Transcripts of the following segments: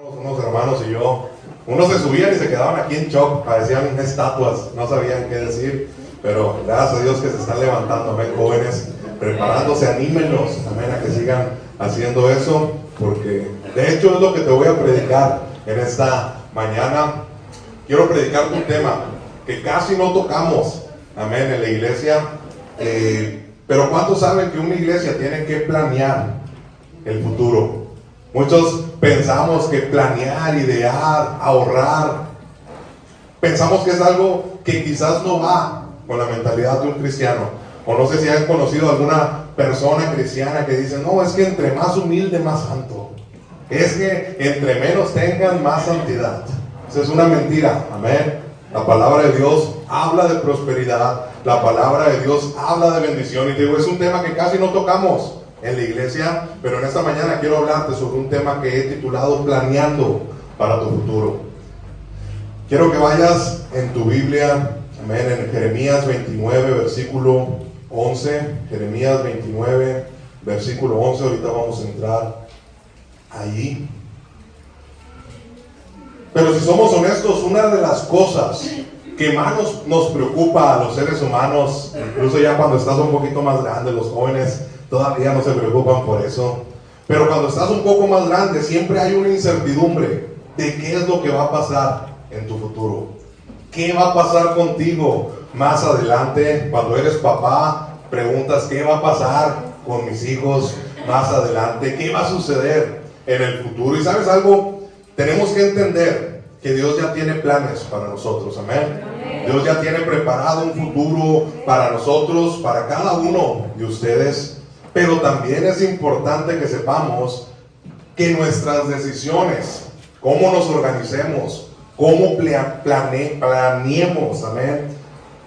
Unos hermanos y yo, unos se subían y se quedaban aquí en shock, parecían estatuas, no sabían qué decir, pero gracias a Dios que se están levantando, amén, jóvenes, preparándose, anímenlos, amén, a que sigan haciendo eso, porque de hecho es lo que te voy a predicar en esta mañana. Quiero predicar un tema que casi no tocamos, amén, en la iglesia, pero ¿cuántos saben que una iglesia tiene que planear el futuro? Muchos pensamos que planear, idear, ahorrar, pensamos que es algo que quizás no va con la mentalidad de un cristiano. O no sé si han conocido alguna persona cristiana que dice, no, es que entre más humilde, más santo. Es que entre menos tengan, más santidad. Eso es una mentira, amén. La palabra de Dios habla de prosperidad, la palabra de Dios habla de bendición. Y digo, es un tema que casi no tocamos en la iglesia, pero en esta mañana quiero hablarte sobre un tema que he titulado Planeando para tu futuro. Quiero que vayas en tu Biblia, amén, en Jeremías 29, versículo 11. Jeremías 29, versículo 11. Ahorita vamos a entrar allí. Pero si somos honestos, una de las cosas que más nos preocupa a los seres humanos, incluso ya cuando estás un poquito más grande, los jóvenes todavía no se preocupan por eso, pero cuando estás un poco más grande siempre hay una incertidumbre de qué es lo que va a pasar en tu futuro. ¿Qué va a pasar contigo más adelante? Cuando eres papá, preguntas qué va a pasar con mis hijos más adelante, qué va a suceder en el futuro. Y ¿sabes algo? Tenemos que entender que Dios ya tiene planes para nosotros, amén. Dios ya tiene preparado un futuro para nosotros, para cada uno de ustedes. Pero también es importante que sepamos que nuestras decisiones, cómo nos organicemos, cómo planeemos, amén,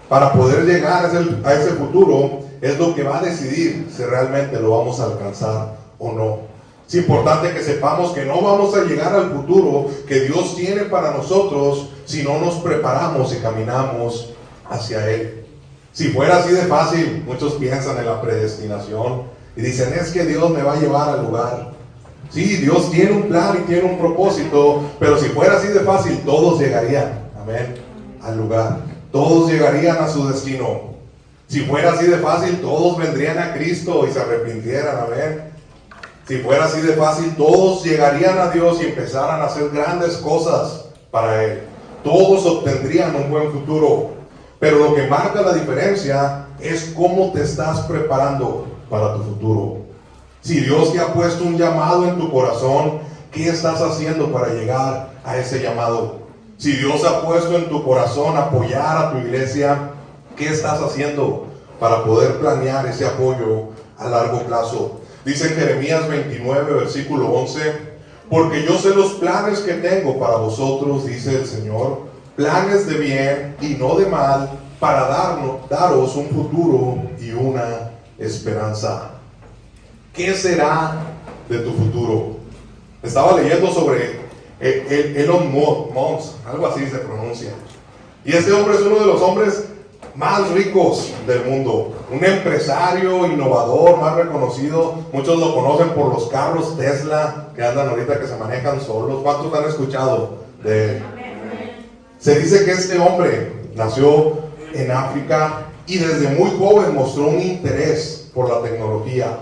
para poder llegar a ese futuro, es lo que va a decidir si realmente lo vamos a alcanzar o no. Es importante que sepamos que no vamos a llegar al futuro que Dios tiene para nosotros si no nos preparamos y caminamos hacia Él. Si fuera así de fácil, muchos piensan en la predestinación y dicen, es que Dios me va a llevar al lugar. Sí, Dios tiene un plan y tiene un propósito, pero si fuera así de fácil, todos llegarían, amén, al lugar. Todos llegarían a su destino. Si fuera así de fácil, todos vendrían a Cristo y se arrepintieran, amén. Si fuera así de fácil, todos llegarían a Dios y empezaran a hacer grandes cosas para Él. Todos obtendrían un buen futuro. Pero lo que marca la diferencia es cómo te estás preparando para tu futuro. Si Dios te ha puesto un llamado en tu corazón, ¿qué estás haciendo para llegar a ese llamado? Si Dios ha puesto en tu corazón apoyar a tu iglesia, ¿qué estás haciendo para poder planear ese apoyo a largo plazo? Dice Jeremías 29, versículo 11, porque yo sé los planes que tengo para vosotros, dice el Señor, planes de bien y no de mal, para daros un futuro y una esperanza. ¿Qué será de tu futuro? Estaba leyendo sobre Elon Musk, algo así se pronuncia. Y este hombre es uno de los hombres más ricos del mundo, un empresario innovador, más reconocido. Muchos lo conocen por los carros Tesla que andan ahorita, que se manejan solos. ¿Cuántos han escuchado de él? Se dice que este hombre nació en África y desde muy joven mostró un interés por la tecnología,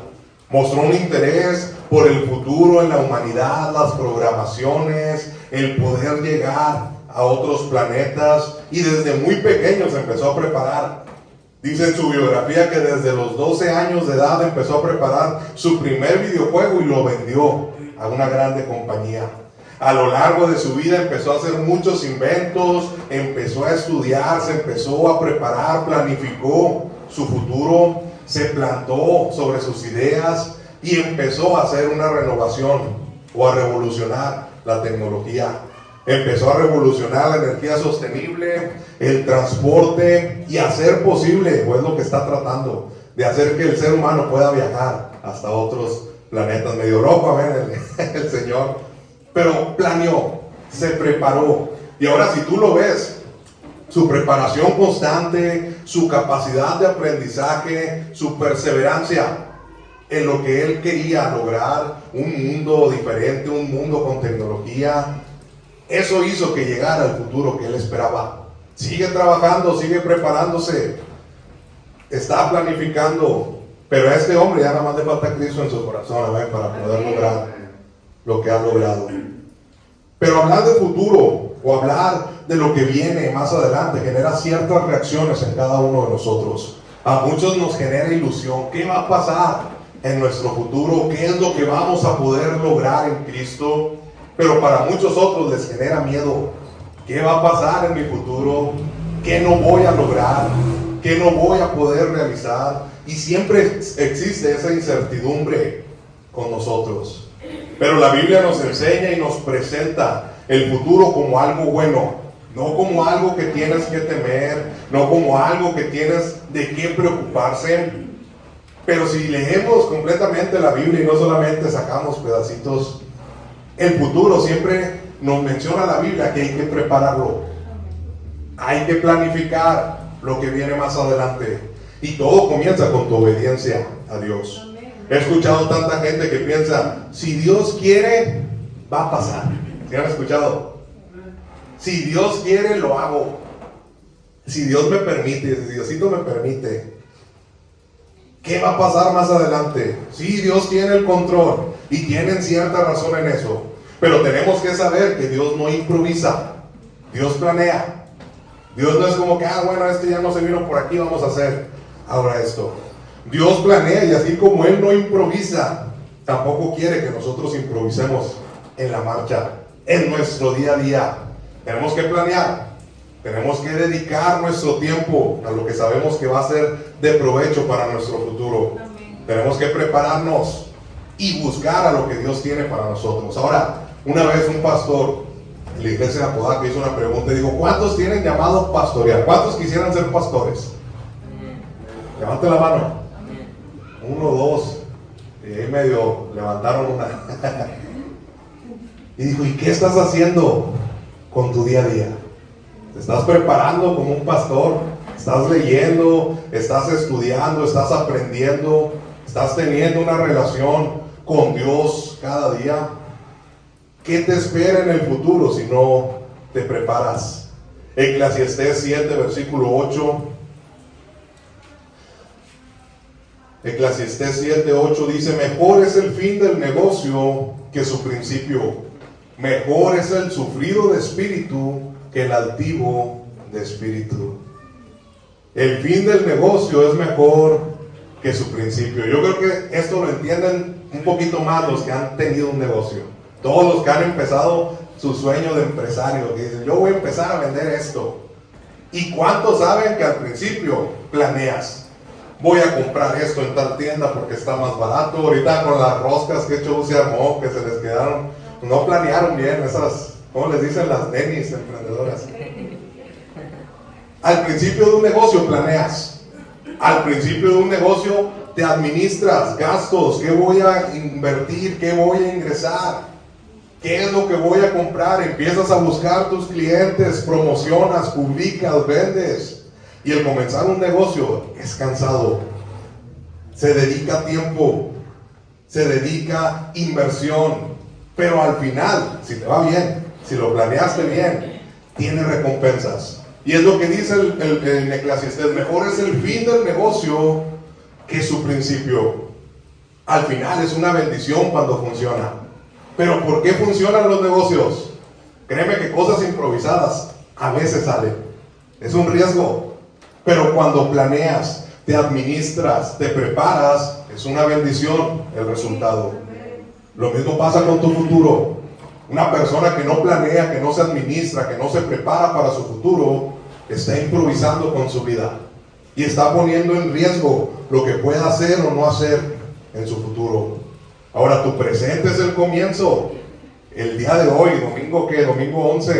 mostró un interés por el futuro en la humanidad, las programaciones, el poder llegar a otros planetas, y desde muy pequeño se empezó a preparar. Dice en su biografía que desde los 12 años de edad empezó a preparar su primer videojuego y lo vendió a una grande compañía. A lo largo de su vida empezó a hacer muchos inventos, empezó a estudiar, se empezó a preparar, planificó su futuro, se plantó sobre sus ideas y empezó a hacer una renovación o a revolucionar la tecnología. Empezó a revolucionar la energía sostenible, el transporte y hacer posible, pues lo que está tratando, de hacer que el ser humano pueda viajar hasta otros planetas. Medio loco, amén, el Señor. Pero planeó, se preparó. Y ahora si tú lo ves, su preparación constante, su capacidad de aprendizaje, su perseverancia, en lo que él quería lograr, un mundo diferente, un mundo con tecnología. Eso hizo que llegara al futuro que él esperaba. Sigue trabajando, sigue preparándose, está planificando, pero a este hombre ya nada más le falta Cristo en su corazón, ¿verdad? Para poder lograr lo que ha logrado. Pero hablar de futuro o hablar de lo que viene más adelante genera ciertas reacciones en cada uno de nosotros. A muchos nos genera ilusión. ¿Qué va a pasar en nuestro futuro? ¿Qué es lo que vamos a poder lograr en Cristo? Pero para muchos otros les genera miedo. ¿Qué va a pasar en mi futuro? ¿Qué no voy a lograr? ¿Qué no voy a poder realizar? Y siempre existe esa incertidumbre con nosotros. Pero la Biblia nos enseña y nos presenta el futuro como algo bueno, no como algo que tienes que temer, no como algo que tienes de qué preocuparse. Pero si leemos completamente la Biblia y no solamente sacamos pedacitos, el futuro siempre nos menciona la Biblia que hay que prepararlo, hay que planificar lo que viene más adelante, y todo comienza con tu obediencia a Dios. He escuchado tanta gente que piensa, si Dios quiere, va a pasar. ¿Sí han escuchado? Si Dios quiere, lo hago. Si Dios me permite, si Diosito me permite. ¿Qué va a pasar más adelante? Sí, Dios tiene el control y tienen cierta razón en eso. Pero tenemos que saber que Dios no improvisa. Dios planea. Dios no es como que, bueno, este ya no se vino por aquí, vamos a hacer ahora esto. Dios planea, y así como Él no improvisa, tampoco quiere que nosotros improvisemos en la marcha, en nuestro día a día. Tenemos que planear, tenemos que dedicar nuestro tiempo a lo que sabemos que va a ser de provecho para nuestro futuro. Amén. Tenemos que prepararnos y buscar a lo que Dios tiene para nosotros. Ahora, una vez un pastor en la iglesia de Apodaca hizo una pregunta y dijo, ¿cuántos tienen llamado pastorear? ¿Cuántos quisieran ser pastores? Levante la mano. 1, 2, y ahí medio levantaron una. Y dijo, ¿y qué estás haciendo con tu día a día? ¿Te estás preparando como un pastor? ¿Estás leyendo? ¿Estás estudiando? ¿Estás aprendiendo? ¿Estás teniendo una relación con Dios cada día? ¿Qué te espera en el futuro si no te preparas? Eclesiastés 7, versículo 8. Eclesiastés 7:8 dice, mejor es el fin del negocio que su principio. Mejor es el sufrido de espíritu que el altivo de espíritu. El fin del negocio es mejor que su principio. Yo creo que esto lo entienden un poquito más los que han tenido un negocio. Todos los que han empezado su sueño de empresario, que dicen, yo voy a empezar a vender esto. ¿Y cuántos saben que al principio planeas? Voy a comprar esto en tal tienda porque está más barato. Ahorita con las roscas que hecho se armó, que se les quedaron, no planearon bien esas, ¿cómo les dicen las nenis emprendedoras? Al principio de un negocio planeas. Al principio de un negocio te administras gastos. ¿Qué voy a invertir? ¿Qué voy a ingresar? ¿Qué es lo que voy a comprar? Empiezas a buscar tus clientes, promocionas, publicas, vendes. Y el comenzar un negocio es cansado. Se dedica tiempo, se dedica inversión. Pero al final, si te va bien, si lo planeaste bien, tiene recompensas. Y es lo que dice el Eclesiastés, mejor es el fin del negocio que su principio. Al final es una bendición cuando funciona. Pero ¿por qué funcionan los negocios? Créeme que cosas improvisadas a veces salen. Es un riesgo. Pero cuando planeas, te administras, te preparas, es una bendición el resultado. Lo mismo pasa con tu futuro. Una persona que no planea, que no se administra, que no se prepara para su futuro, está improvisando con su vida y está poniendo en riesgo lo que pueda hacer o no hacer en su futuro. Ahora, tu presente es el comienzo. El día de hoy, domingo 11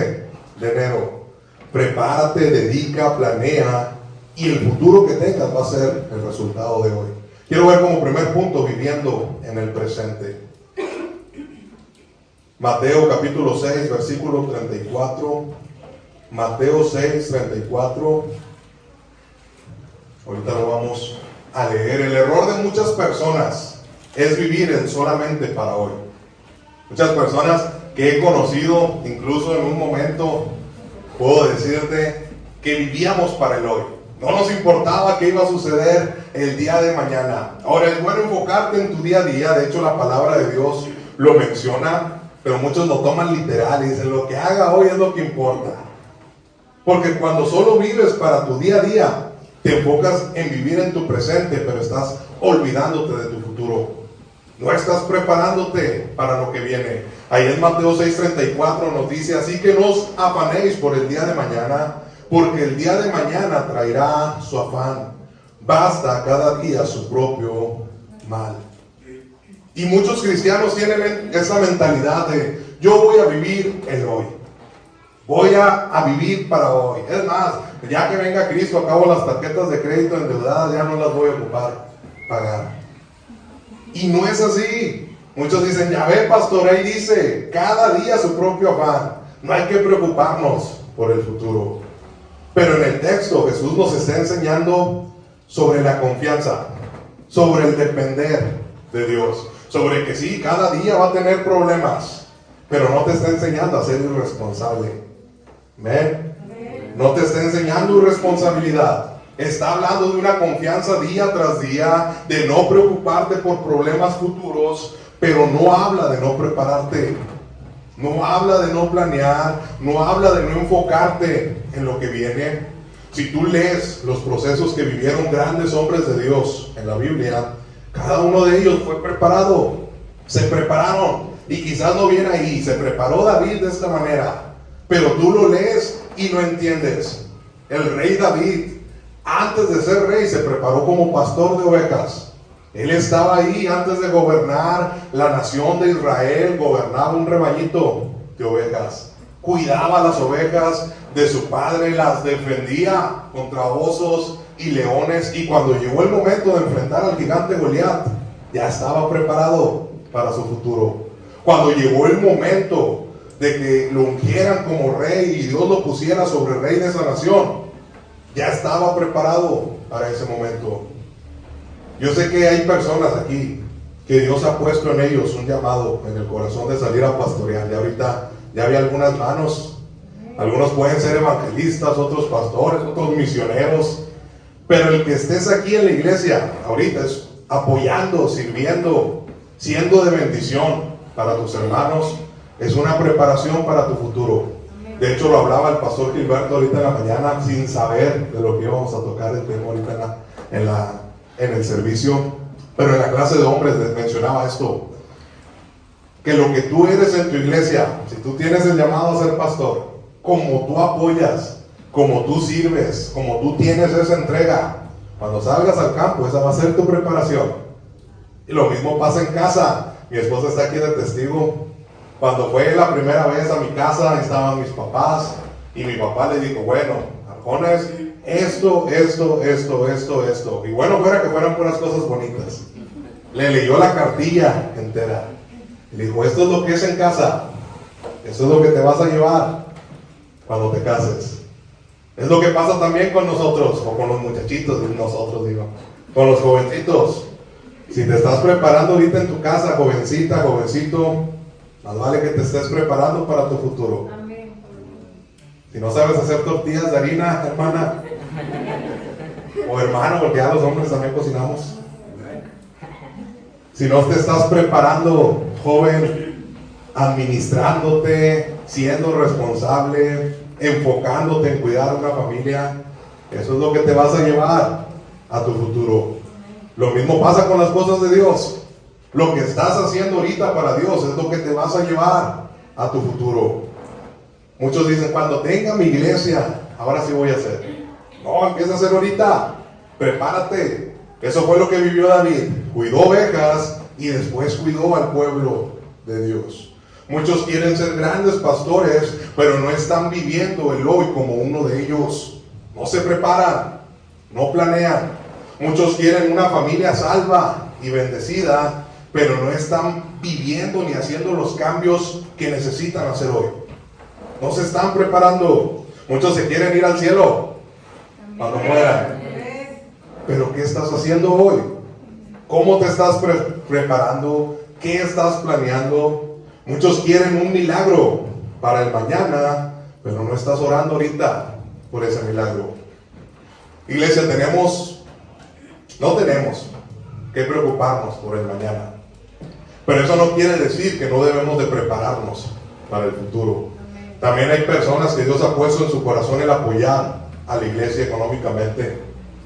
de enero. Prepárate, dedica, planea, y el futuro que tengas va a ser el resultado de hoy. Quiero ver como primer punto, viviendo en el presente. Mateo capítulo 6, versículo 34. Mateo 6, 34. Ahorita lo vamos a leer. El error de muchas personas es vivir en solamente para hoy. Muchas personas que he conocido, incluso en un momento, puedo decirte que vivíamos para el hoy. No nos importaba qué iba a suceder el día de mañana. Ahora, es bueno enfocarte en tu día a día. De hecho, la palabra de Dios lo menciona, pero muchos lo toman literal y dicen, lo que haga hoy es lo que importa. Porque cuando solo vives para tu día a día, te enfocas en vivir en tu presente, pero estás olvidándote de tu futuro. No estás preparándote para lo que viene. Ahí en Mateo 6:34 nos dice, así que no os afanéis por el día de mañana, porque el día de mañana traerá su afán. Basta cada día su propio mal. Y muchos cristianos tienen esa mentalidad de, yo voy a vivir el hoy. Voy a vivir para hoy. Es más, ya que venga Cristo, acabo las tarjetas de crédito endeudadas, ya no las voy a ocupar pagar. Y no es así. Muchos dicen, ya ve pastor, ahí dice, cada día su propio afán. No hay que preocuparnos por el futuro. Pero en el texto Jesús nos está enseñando sobre la confianza, sobre el depender de Dios, sobre que sí, cada día va a tener problemas, pero no te está enseñando a ser irresponsable. ¿Ven? No te está enseñando irresponsabilidad. Está hablando de una confianza día tras día, de no preocuparte por problemas futuros, pero no habla de no prepararte, no habla de no planear, no habla de no enfocarte en lo que viene. Si tú lees los procesos que vivieron grandes hombres de Dios en la Biblia, cada uno de ellos fue preparado, se prepararon, y quizás no viene ahí, se preparó David de esta manera, pero tú lo lees y no entiendes. El rey David, antes de ser rey, se preparó como pastor de ovejas. Él estaba ahí antes de gobernar la nación de Israel, gobernaba un rebañito de ovejas, cuidaba las ovejas de su padre, las defendía contra osos y leones, y cuando llegó el momento de enfrentar al gigante Goliat, ya estaba preparado para su futuro. Cuando llegó el momento de que lo ungieran como rey y Dios lo pusiera sobre rey de esa nación, ya estaba preparado para ese momento. Yo sé que hay personas aquí que Dios ha puesto en ellos un llamado en el corazón de salir a pastorear. Y ahorita ya vi algunas manos. Algunos pueden ser evangelistas, otros pastores, otros misioneros. Pero el que estés aquí en la iglesia ahorita es apoyando, sirviendo, siendo de bendición para tus hermanos, es una preparación para tu futuro. De hecho, lo hablaba el pastor Gilberto ahorita en la mañana, sin saber de lo que íbamos a tocar el tema ahorita en el servicio, pero en la clase de hombres les mencionaba esto, que lo que tú eres en tu iglesia, si tú tienes el llamado a ser pastor, como tú apoyas, como tú sirves, como tú tienes esa entrega, cuando salgas al campo, esa va a ser tu preparación. Y lo mismo pasa en casa. Mi esposa está aquí de testigo. Cuando fue la primera vez a mi casa, estaban mis papás, y mi papá le dijo, bueno, Arjones, esto, y bueno, fuera que fueran puras cosas bonitas. Le leyó la cartilla entera, y le dijo, esto es lo que es en casa, esto es lo que te vas a llevar cuando te cases. Es lo que pasa también con nosotros, o con los muchachitos, nosotros digo, con los jovencitos. Si te estás preparando ahorita en tu casa, jovencita, jovencito, más vale que te estés preparando para tu futuro. Amén. Si no sabes hacer tortillas de harina, hermana, o hermano, porque ya los hombres también cocinamos. Si no te estás preparando, joven, administrándote, siendo responsable, enfocándote en cuidar una familia, eso es lo que te vas a llevar a tu futuro. Lo mismo pasa con las cosas de Dios. Lo que estás haciendo ahorita para Dios es lo que te vas a llevar a tu futuro. Muchos dicen, cuando tenga mi iglesia, ahora sí voy a hacer. No, empieza a hacer ahorita. Prepárate. Eso fue lo que vivió David. Cuidó ovejas y después cuidó al pueblo de Dios. Muchos quieren ser grandes pastores, pero no están viviendo el hoy como uno de ellos. No se preparan, no planean. Muchos quieren una familia salva y bendecida, pero no están viviendo ni haciendo los cambios que necesitan hacer hoy. No se están preparando. Muchos se quieren ir al cielo cuando mueran. Pero ¿qué estás haciendo hoy ¿Cómo te estás preparando? ¿Qué estás planeando? Muchos quieren un milagro para el mañana, pero no estás orando ahorita por ese milagro. Iglesia, no tenemos que preocuparnos por el mañana. Pero eso no quiere decir que no debemos de prepararnos para el futuro. También hay personas que Dios ha puesto en su corazón el apoyar a la iglesia económicamente.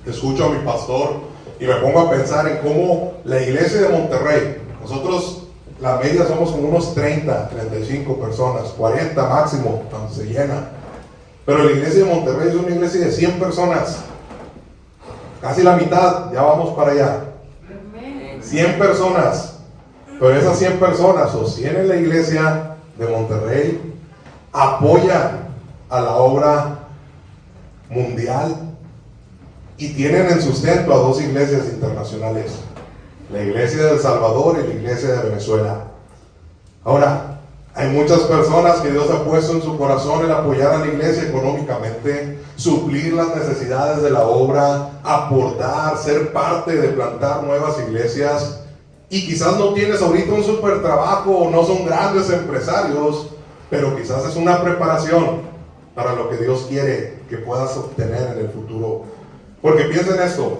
Escucho a mi pastor y me pongo a pensar en cómo la iglesia de Monterrey, nosotros la media somos como unos 30, 35 personas, 40 máximo cuando se llena. Pero la iglesia de Monterrey es una iglesia de 100 personas. Casi la mitad, ya vamos para allá. 100 personas. Pero esas 100 personas sostienen la iglesia de Monterrey, apoyan a la obra mundial y tienen en sustento a 2 iglesias internacionales, la iglesia de El Salvador y la iglesia de Venezuela. Ahora, hay muchas personas que Dios ha puesto en su corazón el apoyar a la iglesia económicamente, suplir las necesidades de la obra, aportar, ser parte de plantar nuevas iglesias. Y quizás no tienes ahorita un super trabajo o no son grandes empresarios, pero quizás es una preparación para lo que Dios quiere que puedas obtener en el futuro. Porque piensa en esto: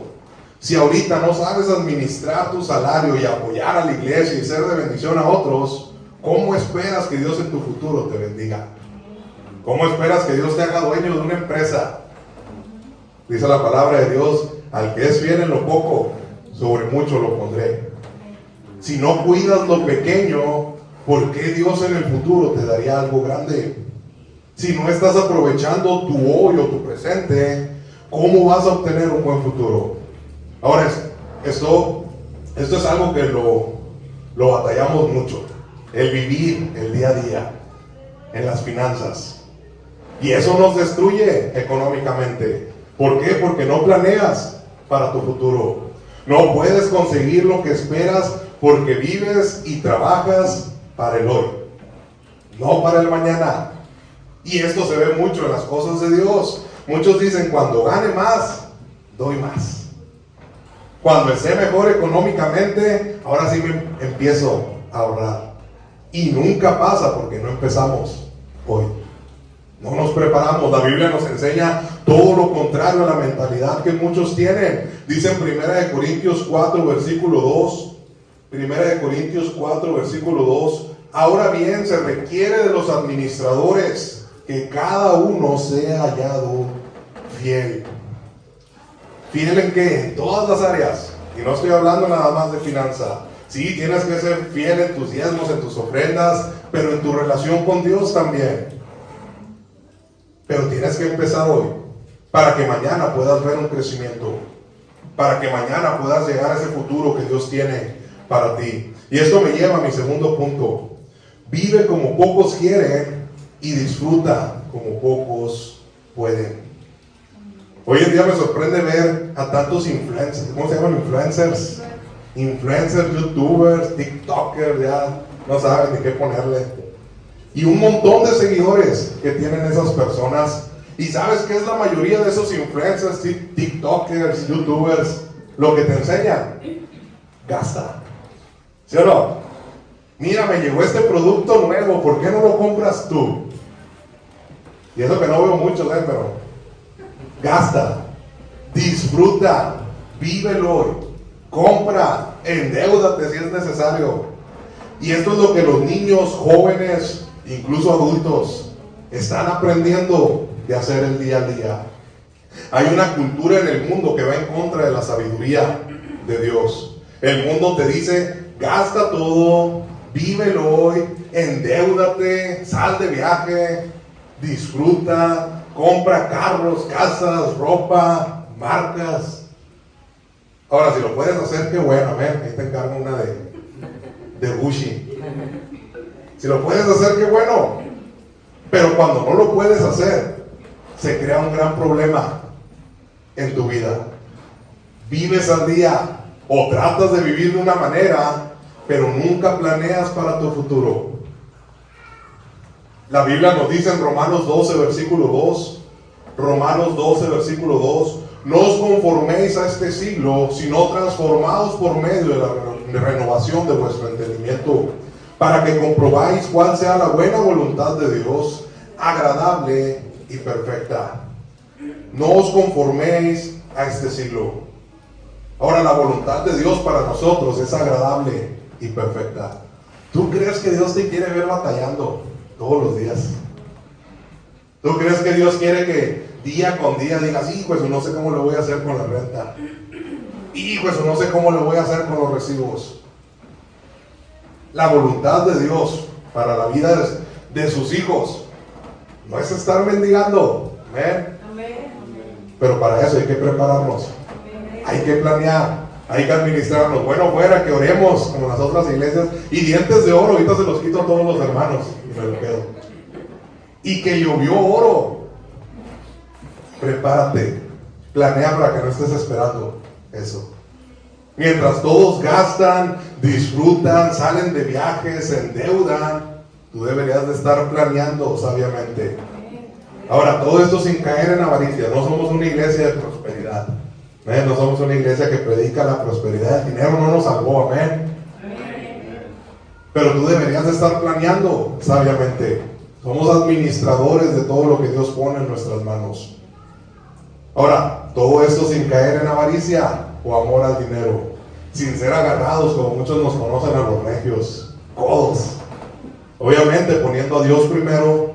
si ahorita no sabes administrar tu salario y apoyar a la iglesia y ser de bendición a otros, ¿cómo esperas que Dios en tu futuro te bendiga? ¿Cómo esperas que Dios te haga dueño de una empresa? Dice la palabra de Dios: al que es fiel en lo poco, sobre mucho lo pondré. Si no cuidas lo pequeño, ¿por qué Dios en el futuro te daría algo grande? Si no estás aprovechando tu hoy o tu presente, ¿cómo vas a obtener un buen futuro? Ahora, esto es algo que lo batallamos mucho. El vivir el día a día en las finanzas. Y eso nos destruye económicamente. ¿Por qué? Porque no planeas para tu futuro. No puedes conseguir lo que esperas porque vives y trabajas para el hoy, no para el mañana. Y esto se ve mucho en las cosas de Dios. Muchos dicen: cuando gane más, doy más. Cuando esté mejor económicamente, ahora sí me empiezo a ahorrar. Y nunca pasa porque no empezamos hoy. No nos preparamos. La Biblia nos enseña todo lo contrario a la mentalidad que muchos tienen. Dice en 1 Corintios 4, versículo 2. 1 Corintios 4, versículo 2. Ahora bien, se requiere de los administradores que cada uno sea hallado fiel. ¿Fiel en qué? En todas las áreas. Y no estoy hablando nada más de finanza. Sí, tienes que ser fiel en tus diezmos, en tus ofrendas, pero en tu relación con Dios también. Pero tienes que empezar hoy, para que mañana puedas ver un crecimiento, para que mañana puedas llegar a ese futuro que Dios tiene para ti. Y esto me lleva a mi segundo punto: vive como pocos quieren y disfruta como pocos pueden. Hoy en día me sorprende ver a tantos influencers. ¿Cómo se llaman? Influencers, youtubers, tiktokers, ya no saben ni qué ponerle. Y un montón de seguidores que tienen esas personas. ¿Y sabes qué es la mayoría de esos influencers, tiktokers, youtubers? Lo que te enseñan: gasta. ¿Sí o no? Mira, me llegó este producto nuevo, ¿por qué no lo compras tú? Y eso que no veo mucho, pero gasta, disfruta, vívelo hoy, compra, endeúdate si es necesario. Y esto es lo que los niños, jóvenes, incluso adultos, están aprendiendo de hacer el día a día. Hay una cultura en el mundo que va en contra de la sabiduría de Dios. El mundo te dice: gasta todo, vívelo hoy, endeúdate, sal de viaje, disfruta, compra carros, casas, ropa, marcas. Ahora, si lo puedes hacer, qué bueno, ahí te encargo una de Gucci. Si lo puedes hacer, qué bueno. Pero cuando no lo puedes hacer, se crea un gran problema en tu vida. Vives al día, o tratas de vivir de una manera, pero nunca planeas para tu futuro. La Biblia nos dice en Romanos 12, versículo 2, no os conforméis a este siglo, sino transformaos por medio de la renovación de vuestro entendimiento, para que comprobáis cuál sea la buena voluntad de Dios, agradable y perfecta. No os conforméis a este siglo. Ahora, la voluntad de Dios para nosotros es agradable y perfecta. ¿Tú crees que Dios te quiere ver batallando todos los días? ¿Tú crees que Dios quiere que día con día digas, hijo, eso no sé cómo lo voy a hacer con la renta? Hijo, eso no sé cómo lo voy a hacer con los recibos. La voluntad de Dios para la vida de sus hijos no es estar mendigando. Amén. Pero para eso hay que prepararnos. Hay que planear. Hay que administrarnos. Bueno, fuera que oremos como las otras iglesias. Y dientes de oro, ahorita se los quito a todos los hermanos y me lo quedo. Y que llovió oro. Prepárate. Planea para que no estés esperando eso. Mientras todos gastan, disfrutan, salen de viajes, se endeudan, tú deberías de estar planeando sabiamente. Ahora, todo esto sin caer en avaricia. No somos una iglesia de prosperidad. No somos una iglesia que predica la prosperidad. El dinero no nos salvó, amén. Pero tú deberías de estar planeando sabiamente. Somos administradores de todo lo que Dios pone en nuestras manos. Ahora, todo esto sin caer en avaricia o amor al dinero, sin ser agarrados como muchos nos conocen a los regios, codos. Obviamente poniendo a Dios primero,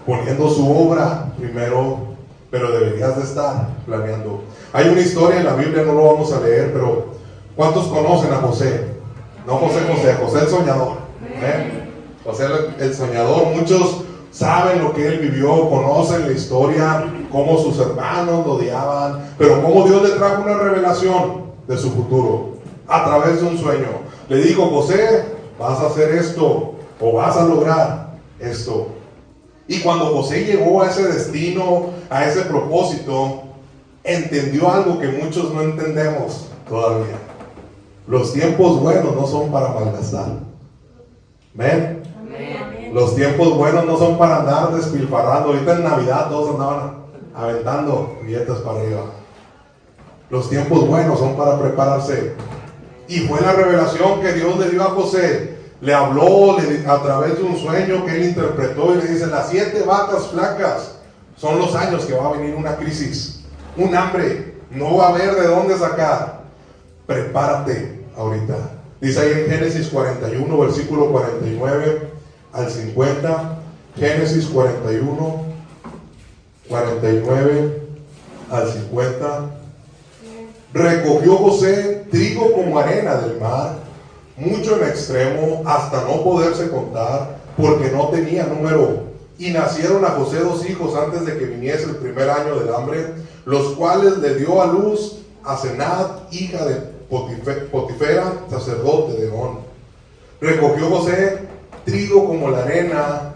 poniendo su obra primero, pero deberías de estar planeando. Hay una historia en la Biblia, no lo vamos a leer, pero ¿cuántos conocen a José? No José el soñador. José el soñador, muchos saben lo que él vivió, conocen la historia, cómo sus hermanos lo odiaban, pero cómo Dios le trajo una revelación de su futuro a través de un sueño. Le dijo, José, vas a hacer esto o vas a lograr esto. Y cuando José llegó a ese destino, a ese propósito, entendió algo que muchos no entendemos todavía. Los tiempos buenos no son para malgastar. ¿Ven? Los tiempos buenos no son para andar despilfarrando. Ahorita en Navidad todos andaban aventando billetes para arriba. Los tiempos buenos son para prepararse. Y fue la revelación que Dios le dio a José. Le habló a través de un sueño que él interpretó y le dice, las 7 vacas flacas son los años que va a venir una crisis, un hambre, no va a haber de dónde sacar. Prepárate ahorita. Dice ahí en Génesis 41, versículo 49 al 50. Génesis 41, 49 al 50. Recogió José trigo como arena del mar, mucho en extremo, hasta no poderse contar, porque no tenía número. Y nacieron a José 2 hijos antes de que viniese el primer año del hambre, los cuales le dio a luz a Senat, hija de Potifera, sacerdote de On. Recogió José trigo como la arena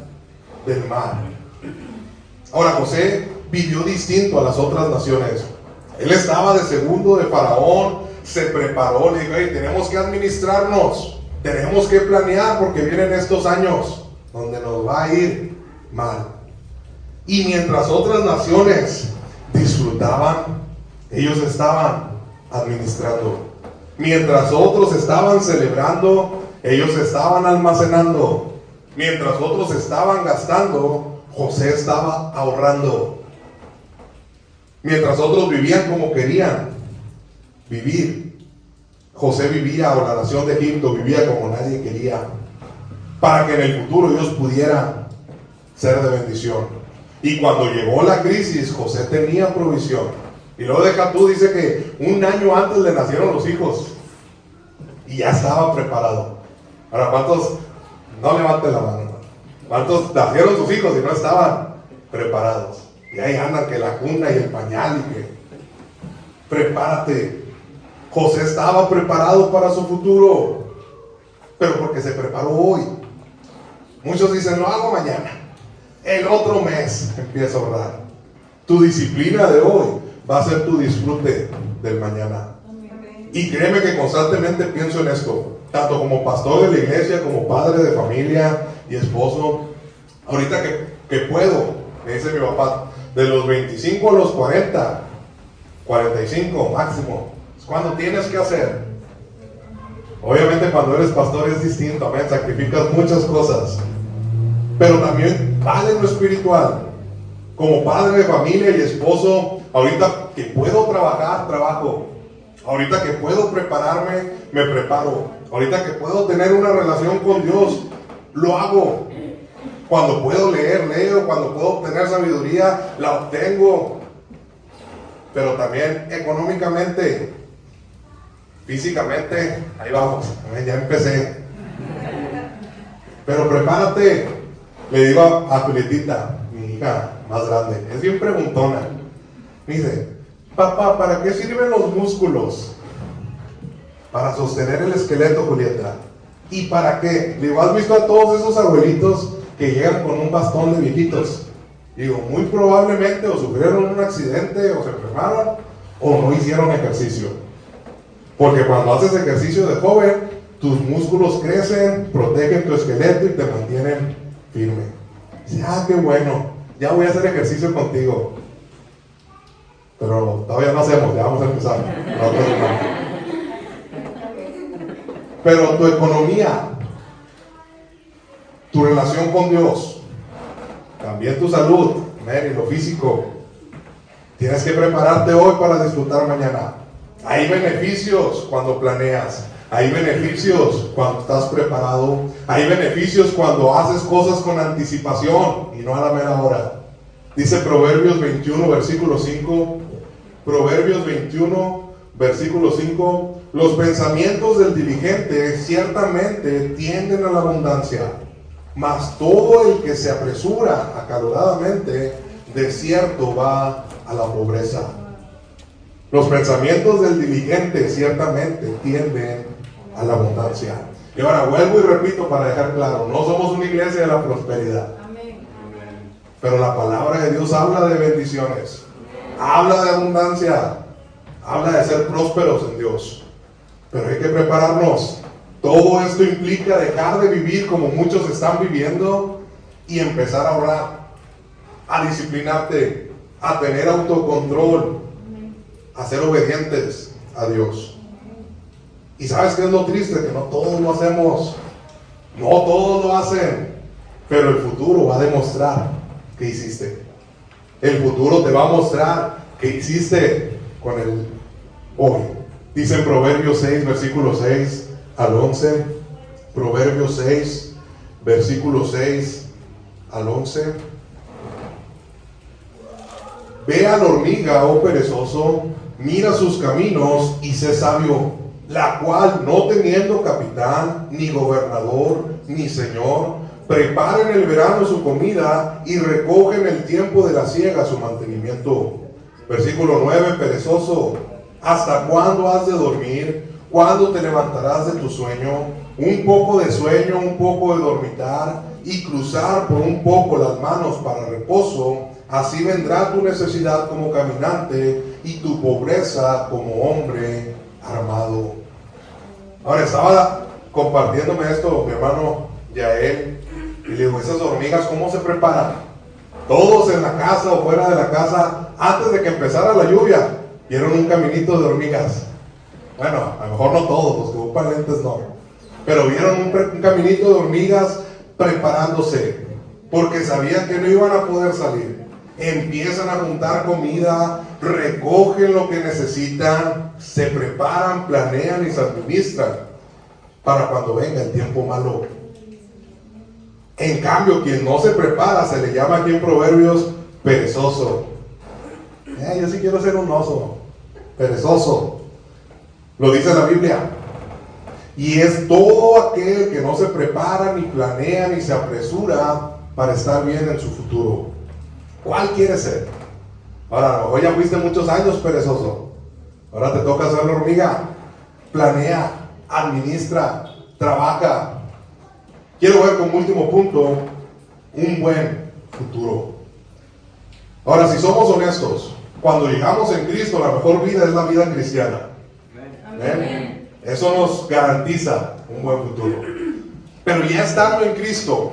del mar. Ahora, José vivió distinto a las otras naciones. Él estaba de segundo de Faraón, se preparó, le dijo, hey, tenemos que administrarnos, tenemos que planear porque vienen estos años donde nos va a ir mal. Y mientras otras naciones disfrutaban, ellos estaban administrando. Mientras otros estaban celebrando, ellos estaban almacenando. Mientras otros estaban gastando, José estaba ahorrando. Mientras otros vivían como querían vivir, José vivía, o la nación de Egipto vivía como nadie quería, para que en el futuro Dios pudiera ser de bendición. Y cuando llegó la crisis, José tenía provisión. Y luego deja tú, dice que un año antes le nacieron los hijos y ya estaba preparado. Ahora, ¿cuántos? No levanten la mano. ¿Cuántos nacieron sus hijos y no estaban preparados? Y ahí andan que la cuna y el pañal y que... Prepárate. José estaba preparado para su futuro, pero porque se preparó hoy. Muchos dicen, lo hago mañana. El otro mes empieza a ahorrar. Tu disciplina de hoy va a ser tu disfrute del mañana. Y créeme que constantemente pienso en esto, tanto como pastor de la iglesia, como padre de familia y esposo. Ahorita que puedo, me dice mi papá, de los 25 a los 40, 45 máximo. Es cuando tienes que hacer. Obviamente cuando eres pastor es distinto, amén, sacrificas muchas cosas. Pero también vale lo espiritual. Como padre de familia y esposo, ahorita que puedo trabajar, trabajo. Ahorita que puedo prepararme, me preparo. Ahorita que puedo tener una relación con Dios, lo hago. Cuando puedo leer, leo. Cuando puedo obtener sabiduría, la obtengo. Pero también económicamente, físicamente, ahí vamos, ya empecé. Pero prepárate. Le digo a Julietita, mi hija más grande, es bien preguntona. Me dice, papá, ¿para qué sirven los músculos? Para sostener el esqueleto, Julieta. ¿Y para qué? Le digo, ¿has visto a todos esos abuelitos que llegan con un bastón de viejitos? Digo, muy probablemente o sufrieron un accidente o se enfermaron o no hicieron ejercicio. Porque cuando haces ejercicio de joven, tus músculos crecen, protegen tu esqueleto y te mantienen firme. Dice, qué bueno, ya voy a hacer ejercicio contigo. Pero todavía no hacemos, ya vamos a empezar. Pero tu economía, tu relación con Dios, también tu salud, y lo físico, tienes que prepararte hoy para disfrutar mañana. Hay beneficios cuando planeas, hay beneficios cuando estás preparado, hay beneficios cuando haces cosas con anticipación y no a la mera hora. Dice Proverbios 21, versículo 5, Proverbios 21, versículo 5, los pensamientos del diligente ciertamente tienden a la abundancia, mas todo el que se apresura acaloradamente, de cierto va a la pobreza. Los pensamientos del diligente ciertamente tienden a la abundancia. Y ahora vuelvo y repito para dejar claro, no somos una iglesia de la prosperidad. Amén. Pero la palabra de Dios habla de bendiciones, habla de abundancia, habla de ser prósperos en Dios. Pero hay que prepararnos. Todo esto implica dejar de vivir como muchos están viviendo y empezar a ahorrar, a disciplinarte, a tener autocontrol, a ser obedientes a Dios. Y ¿sabes qué es lo triste? Que no todos lo hacemos, no todos lo hacen, pero el futuro va a demostrar que hiciste. El futuro te va a mostrar que hiciste con el hoy. Dice en Proverbios 6, versículo 6 al 11, Proverbios 6, versículo 6 al 11. Ve a la hormiga, oh perezoso, mira sus caminos y sé sabio, la cual, no teniendo capitán, ni gobernador, ni señor, prepara en el verano su comida y recoge en el tiempo de la siega su mantenimiento. Versículo 9, perezoso, ¿hasta cuándo has de dormir? ¿Cuándo te levantarás de tu sueño? Un poco de sueño, un poco de dormitar y cruzar por un poco las manos para reposo. Así vendrá tu necesidad como caminante y tu pobreza como hombre armado. Ahora estaba compartiéndome esto mi hermano Yael y le digo, esas hormigas ¿cómo se preparan? Todos en la casa o fuera de la casa, antes de que empezara la lluvia, vieron un caminito de hormigas. Bueno, a lo mejor no todos, los que ocupan lentes no, pero vieron un caminito de hormigas preparándose, porque sabían que no iban a poder salir. Empiezan a juntar comida, recogen lo que necesitan, se preparan, planean y se administran para cuando venga el tiempo malo. En cambio, quien no se prepara se le llama aquí en Proverbios perezoso. Yo sí quiero ser un oso, perezoso. Lo dice la Biblia. Y es todo aquel que no se prepara, ni planea, ni se apresura para estar bien en su futuro. ¿Cuál quieres ser? Ahora, hoy ya fuiste muchos años perezoso. Ahora te toca ser la hormiga. Planea, administra, trabaja. Quiero ver como último punto un buen futuro. Ahora, si somos honestos, cuando llegamos en Cristo, la mejor vida es la vida cristiana. Amén. Eso nos garantiza un buen futuro. Pero ya estando en Cristo,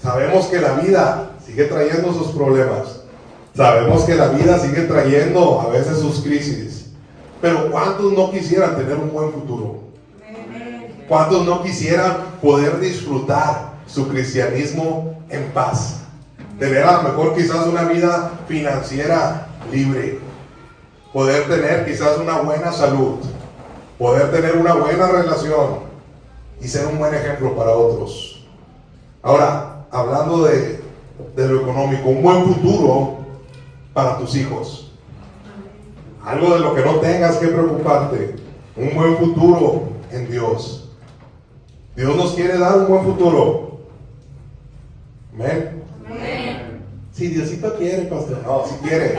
sabemos que la vida sigue trayendo sus problemas. Sabemos que la vida sigue trayendo a veces sus crisis, pero ¿cuántos no quisieran tener un buen futuro? ¿Cuántos no quisieran poder disfrutar su cristianismo en paz? Tener a lo mejor quizás una vida financiera libre, poder tener quizás una buena salud, poder tener una buena relación y ser un buen ejemplo para otros. Ahora, hablando de lo económico, un buen futuro para tus hijos. Algo de lo que no tengas que preocuparte. Un buen futuro en Dios. Dios nos quiere dar un buen futuro. Amén. Si Diosito quiere, pastor. No, si quiere.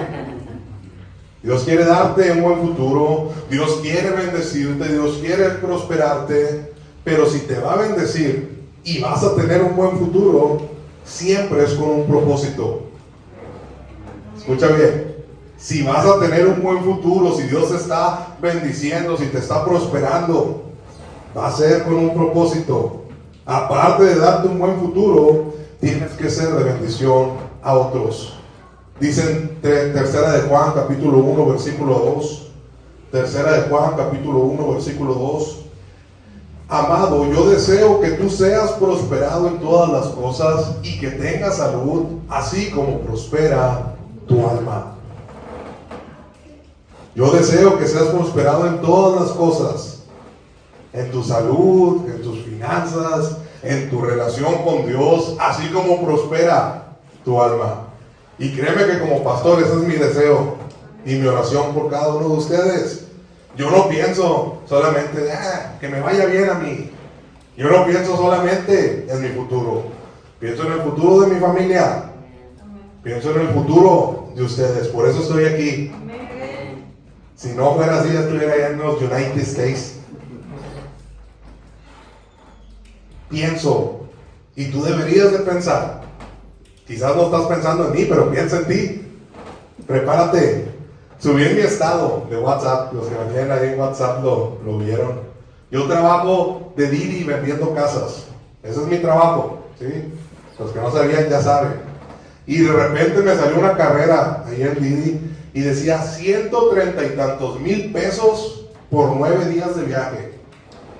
Dios quiere darte un buen futuro. Dios quiere bendecirte. Dios quiere prosperarte. Pero si te va a bendecir y vas a tener un buen futuro, siempre es con un propósito. Escucha bien. Si vas a tener un buen futuro, si Dios te está bendiciendo, si te está prosperando, va a ser con un propósito. Aparte de darte un buen futuro, tienes que ser de bendición a otros. Dicen tercera de Juan capítulo 1 versículo 2. Tercera de Juan capítulo 1 versículo 2. Amado, yo deseo que tú seas prosperado en todas las cosas y que tengas salud, así como prospera tu alma. Yo deseo que seas prosperado en todas las cosas, en tu salud, en tus finanzas, en tu relación con Dios, así como prospera tu alma. Y créeme que como pastor ese es mi deseo y mi oración por cada uno de ustedes. Yo no pienso solamente que me vaya bien a mí. Yo no pienso solamente en mi futuro. Pienso en el futuro de mi familia. Pienso en el futuro de ustedes. Por eso estoy aquí. Si no fuera así, ya estuviera allá en los United States. Pienso, y tú deberías de pensar. Quizás no estás pensando en mí, pero piensa en ti. Prepárate. Subí en mi estado de WhatsApp, los que me tienen ahí en WhatsApp lo vieron. Yo trabajo de Didi vendiendo casas. Ese es mi trabajo, ¿sí? Los que no sabían ya saben. Y de repente me salió una carrera ahí en Didi y decía 130 y tantos mil pesos por 9 días de viaje.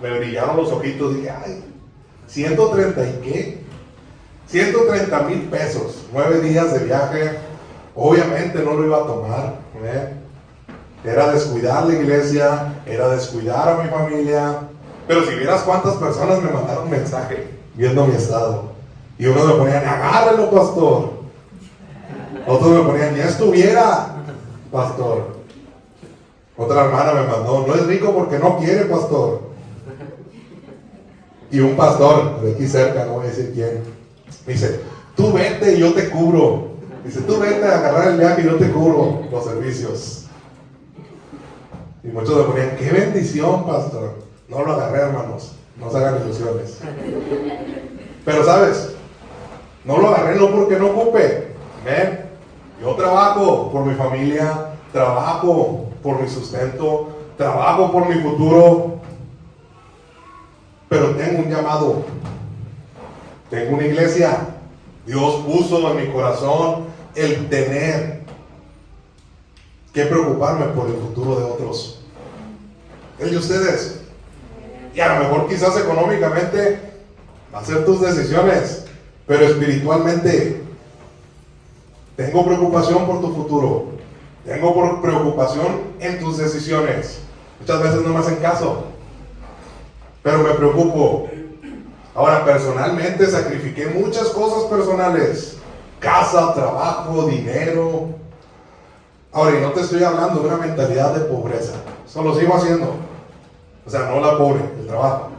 Me brillaron los ojitos, dije, ay, 130 y qué? 130 mil pesos, 9 días de viaje. Obviamente no lo iba a tomar. Era descuidar la iglesia, era descuidar a mi familia. Pero si vieras cuántas personas me mandaron mensaje viendo mi estado, y unos me ponían, agárralo, pastor. Otros me ponían, ya estuviera, pastor. Otra hermana me mandó, no es rico porque no quiere, pastor. Y un pastor de aquí cerca, no voy a decir quién, me dice, tú vete y yo te cubro. Dice, tú vete a agarrar el viaje y yo te cubro los servicios. Y muchos me ponían, qué bendición, pastor. No lo agarré, hermanos. No se hagan ilusiones. Pero sabes, no lo agarré no porque no ocupe. ¿Ven? Yo trabajo por mi familia, trabajo por mi sustento, trabajo por mi futuro. Pero tengo un llamado. Tengo una iglesia. Dios puso en mi corazón el tener que preocuparme por el futuro de otros. El de ustedes. Y a lo mejor quizás económicamente va a ser tus decisiones, pero espiritualmente tengo preocupación por tu futuro. Tengo preocupación en tus decisiones. Muchas veces no me hacen caso, pero me preocupo. Ahora, personalmente sacrifiqué muchas cosas personales. Casa, trabajo, dinero. Ahora, y no te estoy hablando de una mentalidad de pobreza. Eso lo sigo haciendo. O sea, no la pobre, el trabajo.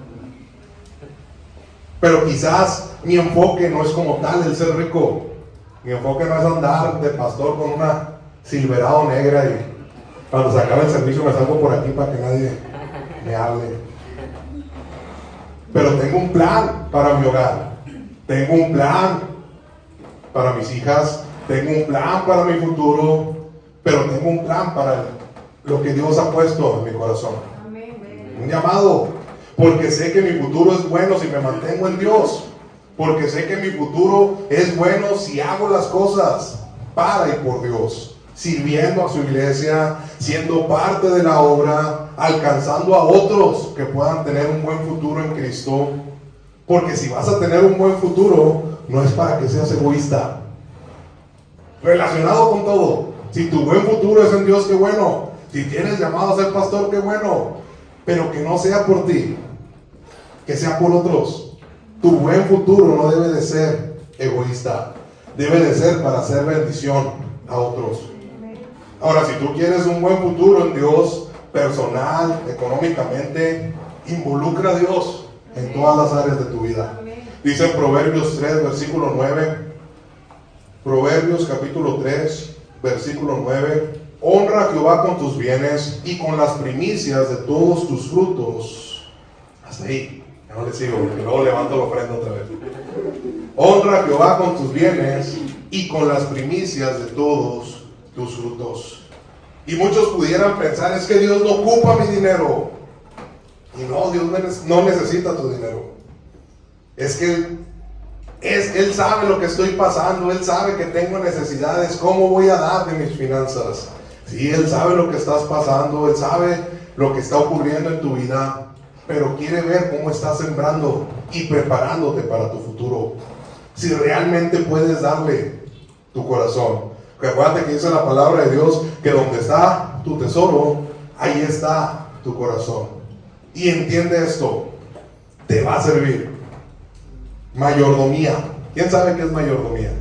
Pero quizás mi enfoque no es como tal el ser rico. Mi enfoque no es andar de pastor con una Silverado negra y cuando se acabe el servicio me salgo por aquí para que nadie me hable. Pero tengo un plan para mi hogar. Tengo un plan para mis hijas. Tengo un plan para mi futuro. Pero tengo un plan para lo que Dios ha puesto en mi corazón. Un llamado. Porque sé que mi futuro es bueno si me mantengo en Dios. Porque sé que mi futuro es bueno si hago las cosas. para y por Dios, sirviendo a su iglesia, siendo parte de la obra, alcanzando a otros que puedan tener un buen futuro en Cristo. Porque si vas a tener un buen futuro, no es para que seas egoísta. Relacionado con todo, si tu buen futuro es en Dios, qué bueno. Si tienes llamado a ser pastor, qué bueno. Pero que no sea por ti, que sea por otros. Tu buen futuro no debe de ser egoísta, debe de ser para hacer bendición a otros. Ahora, si tú quieres un buen futuro en Dios, personal, económicamente, involucra a Dios en todas las áreas de tu vida. Dice en Proverbios 3, versículo 9, Proverbios capítulo 3, versículo 9, honra a Jehová con tus bienes y con las primicias de todos tus frutos. Hasta ahí, ya no le sigo, porque luego levanto la ofrenda otra vez. Honra a Jehová con tus bienes y con las primicias de todos tus frutos. Y muchos pudieran pensar, es que Dios no ocupa mi dinero. Y no, Dios no necesita tu dinero. Es que Él sabe lo que estoy pasando, Él sabe que tengo necesidades, ¿cómo voy a dar de mis finanzas? Sí, Él sabe lo que estás pasando, Él sabe lo que está ocurriendo en tu vida, pero quiere ver cómo estás sembrando y preparándote para tu futuro. Si realmente puedes darle tu corazón. Acuérdate que dice la palabra de Dios que donde está tu tesoro, ahí está tu corazón. Y entiende esto, te va a servir. Mayordomía. ¿Quién sabe qué es mayordomía?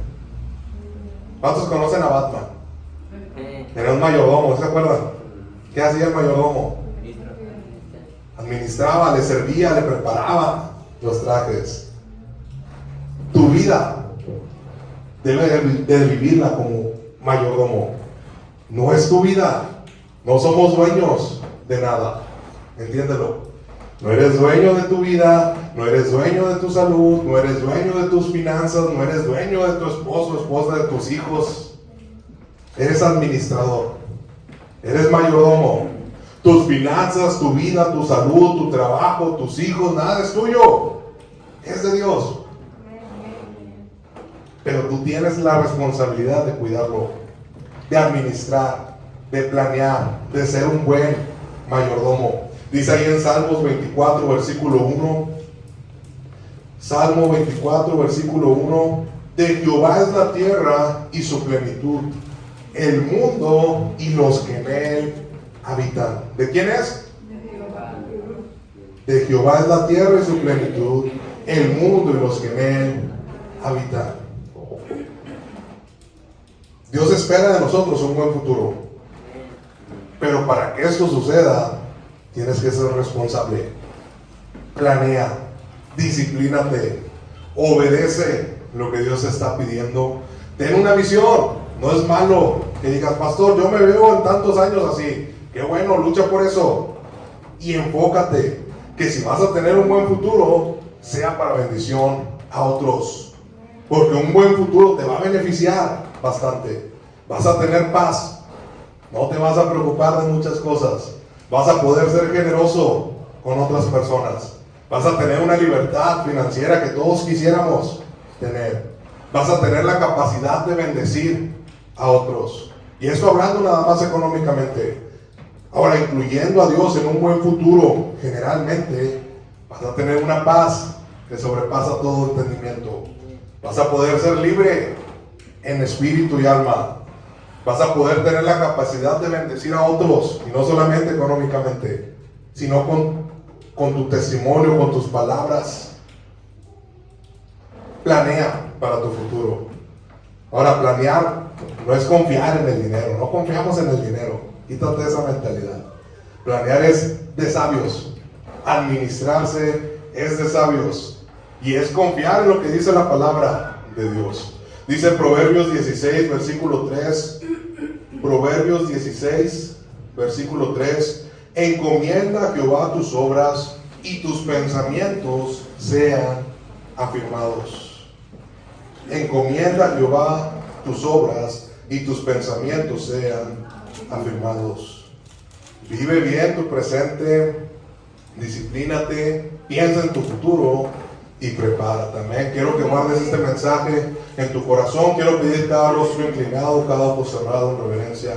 ¿Cuántos conocen a Batman? Era un mayordomo, ¿se acuerdan? ¿Qué hacía el mayordomo? Administraba, le servía, le preparaba los trajes. Tu vida debe de vivirla como mayordomo. No es tu vida. No somos dueños de nada. Entiéndelo. No eres dueño de tu vida, no eres dueño de tu salud, no eres dueño de tus finanzas, no eres dueño de tu esposo, esposa, de tus hijos. Eres administrador, eres mayordomo. Tus finanzas, tu vida, tu salud, tu trabajo, tus hijos, nada es tuyo. Es de Dios. Pero tú tienes la responsabilidad de cuidarlo, de administrar, de planear, de ser un buen mayordomo. Dice ahí en Salmos 24, versículo 1. Salmo 24, versículo 1. De Jehová es la tierra y su plenitud, el mundo y los que en él habitan. ¿De quién es? De Jehová. De Jehová es la tierra y su plenitud, el mundo y los que en él habitan. Dios espera de nosotros un buen futuro. Pero para que esto suceda, tienes que ser responsable. Planea, disciplínate, obedece lo que Dios está pidiendo. Ten una visión. No es malo que digas, pastor, yo me veo en tantos años así. Qué bueno, lucha por eso. Y enfócate, que si vas a tener un buen futuro, sea para bendición a otros. Porque un buen futuro te va a beneficiar bastante. Vas a tener paz. No te vas a preocupar de muchas cosas. Vas a poder ser generoso con otras personas. Vas a tener una libertad financiera que todos quisiéramos tener. Vas a tener la capacidad de bendecir a otros. Y esto hablando nada más económicamente. Ahora, incluyendo a Dios en un buen futuro, generalmente vas a tener una paz que sobrepasa todo entendimiento. Vas a poder ser libre en espíritu y alma. Vas a poder tener la capacidad de bendecir a otros, y no solamente económicamente, sino con tu testimonio, con tus palabras. Planea para tu futuro. Ahora, planear no es confiar en el dinero. No confiamos en el dinero. Quítate esa mentalidad. Planear es de sabios. Administrarse es de sabios. Y es confiar en lo que dice la palabra de Dios. Dice Proverbios 16, versículo 3. Proverbios 16, versículo 3. Encomienda a Jehová tus obras y tus pensamientos sean afirmados. Encomienda a Jehová tus obras y tus pensamientos sean afirmados. Vive bien tu presente, disciplínate, piensa en tu futuro y prepárate. Amén. Quiero que guardes este mensaje en tu corazón. Quiero pedir cada rostro inclinado, cada ojo cerrado en reverencia